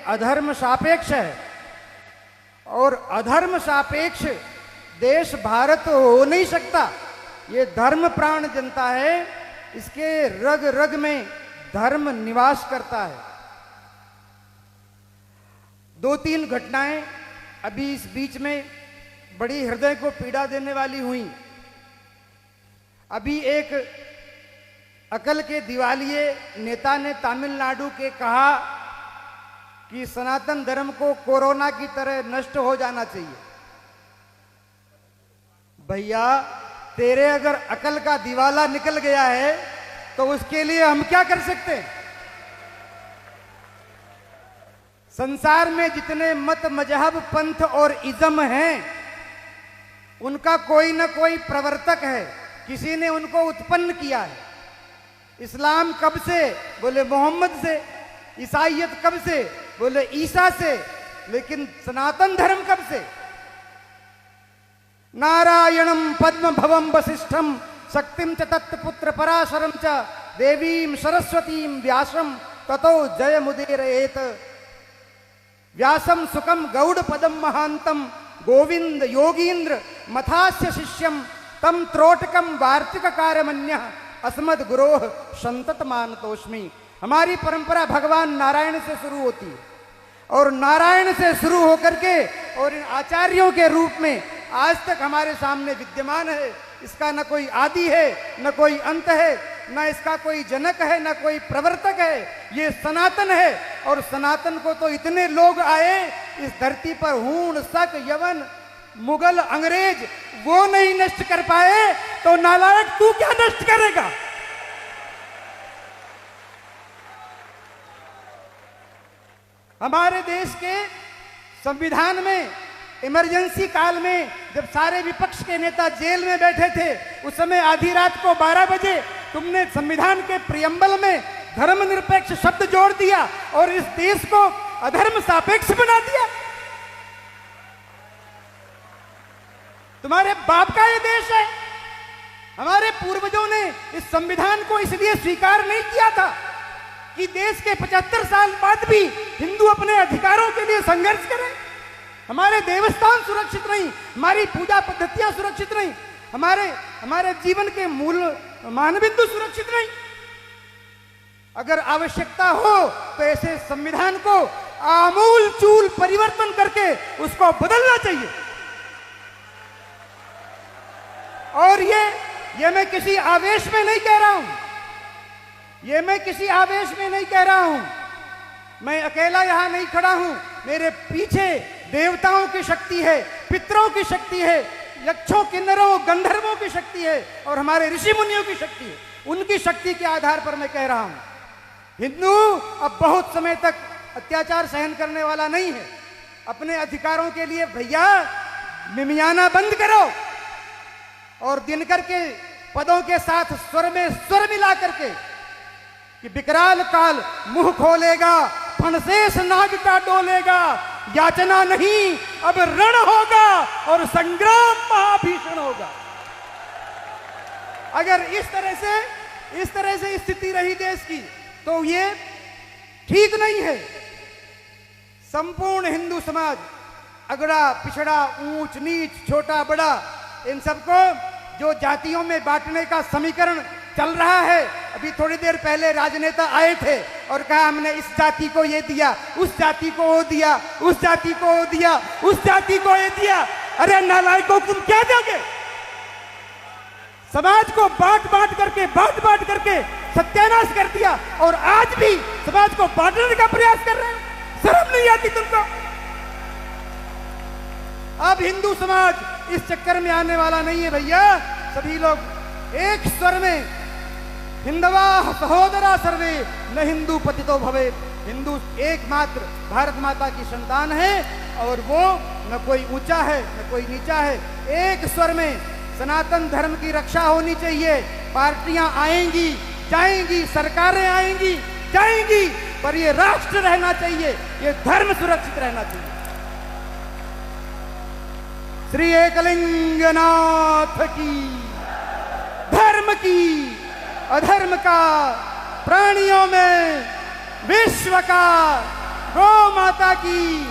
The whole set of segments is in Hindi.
अधर्म सापेक्ष है और अधर्म सापेक्ष देश भारत हो नहीं सकता। ये धर्म प्राण जनता है, इसके रग रग में धर्म निवास करता है। 2-3 घटनाएं अभी इस बीच में बड़ी हृदय को पीड़ा देने वाली हुई। अभी एक अकल के दिवालिये नेता ने तमिलनाडु के कहा कि सनातन धर्म को कोरोना की तरह नष्ट हो जाना चाहिए। भैया, तेरे अगर अकल का दिवाला निकल गया है तो उसके लिए हम क्या कर सकते हैं? संसार में जितने मत, मजहब, पंथ और इज्म हैं, उनका कोई ना कोई प्रवर्तक है, किसी ने उनको उत्पन्न किया है। इस्लाम कब से? बोले मोहम्मद से। ईसाईयत कब से? बोले ईसा से। लेकिन सनातन धर्म कब से? नारायणम पद्म भवम वसिष्ठम शक्तिम च तत्पुत्र पराशरम च देवीम सरस्वतीम व्यासम ततो जय मुदीरयेत। व्यासम सुखम गौड़ पदम महांतम गोविंद योगींद्र मथास्य शिष्यम तम त्रोटकम वार्तिक कार्यमन्य अस्मद गुरोह संतत मानतोष्मि। हमारी परंपरा भगवान नारायण से शुरू होती है और नारायण से शुरू होकर के और इन आचार्यों के रूप में आज तक हमारे सामने विद्यमान है। इसका न कोई आदि है, न कोई अंत है, न इसका कोई जनक है, न कोई प्रवर्तक है। ये सनातन है और सनातन को तो इतने लोग आए इस धरती पर, हूण, शक, यवन, मुगल, अंग्रेज, वो नहीं नष्ट कर पाए तो नालायक तू क्या नष्ट करेगा? हमारे देश के संविधान में इमरजेंसी काल में जब सारे विपक्ष के नेता जेल में बैठे थे, उस समय आधी रात को 12 बजे तुमने संविधान के प्रियम्बल में धर्मनिरपेक्ष शब्द जोड़ दिया और इस देश को अधर्म सापेक्ष बना दिया। तुम्हारे बाप का ये देश है। हमारे पूर्वजों ने इस संविधान को इसलिए स्वीकार नहीं किया था कि देश के 75 साल बाद भी हिंदू अपने अधिकारों के लिए संघर्ष करें। हमारे देवस्थान सुरक्षित नहीं, हमारी पूजा पद्धतियां सुरक्षित नहीं, हमारे जीवन के मूल मानबिंदु सुरक्षित नहीं। अगर आवश्यकता हो तो ऐसे संविधान को आमूल चूल परिवर्तन करके उसको बदलना चाहिए। और ये मैं किसी आवेश में नहीं कह रहा हूं, ये मैं किसी आवेश में नहीं कह रहा हूं। मैं अकेला यहां नहीं खड़ा हूं, मेरे पीछे देवताओं की शक्ति है, पितरों की शक्ति है, यक्षों, किन्नरों, गंधर्वों की शक्ति है और हमारे ऋषि मुनियों की शक्ति है। उनकी शक्ति के आधार पर मैं कह रहा हूं, हिंदू अब बहुत समय तक अत्याचार सहन करने वाला नहीं है। अपने अधिकारों के लिए भैया मिमियाना बंद करो और दिनकर के पदों के साथ स्वर में स्वर मिला करके कि विकराल काल मुंह खोलेगा, फणशेष नाग का डोलेगा, याचना नहीं अब रण होगा और संग्राम महाभीषण होगा। अगर इस तरह से स्थिति रही देश की तो ये ठीक नहीं है। संपूर्ण हिंदू समाज, अगड़ा पिछड़ा, ऊंच नीच, छोटा बड़ा, इन सबको जो जातियों में बांटने का समीकरण चल रहा है, अभी थोड़ी देर पहले राजनेता आए थे और कहा हमने इस जाति को ये दिया, उस जाति को वो दिया, उस जाति को वो दिया, उस जाति को ये दिया। अरे नालायकों, तुम क्या दोगे? समाज को बांट बांट करके सत्यानाश कर दिया और आज भी समाज को बांटने का प्रयास कर रहे हैं। शर्म नहीं आती तुमको? अब हिंदू समाज इस चक्कर में आने वाला नहीं है भैया। सभी लोग एक स्वर में हिंदवा सहोदरा सर्वे न हिंदू पतितो भवे। हिंदू एकमात्र भारत माता की संतान है और वो न कोई ऊंचा है न कोई नीचा है। एक स्वर में सनातन धर्म की रक्षा होनी चाहिए। पार्टियां आएंगी जाएंगी, सरकारें आएंगी जाएंगी, पर ये राष्ट्र रहना चाहिए, ये धर्म सुरक्षित रहना चाहिए। श्री एकलिंगनाथ की, धर्म की, अधर्म का, प्राणियों में विश्व का गौ माता की,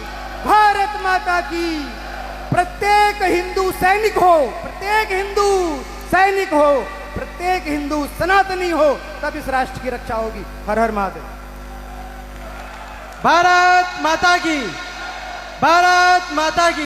भारत माता की। प्रत्येक हिंदू सैनिक हो, प्रत्येक हिंदू सैनिक हो, प्रत्येक हिंदू सनातनी हो, तब इस राष्ट्र की रक्षा होगी। हर हर महादेव। भारत माता की, भारत माता की।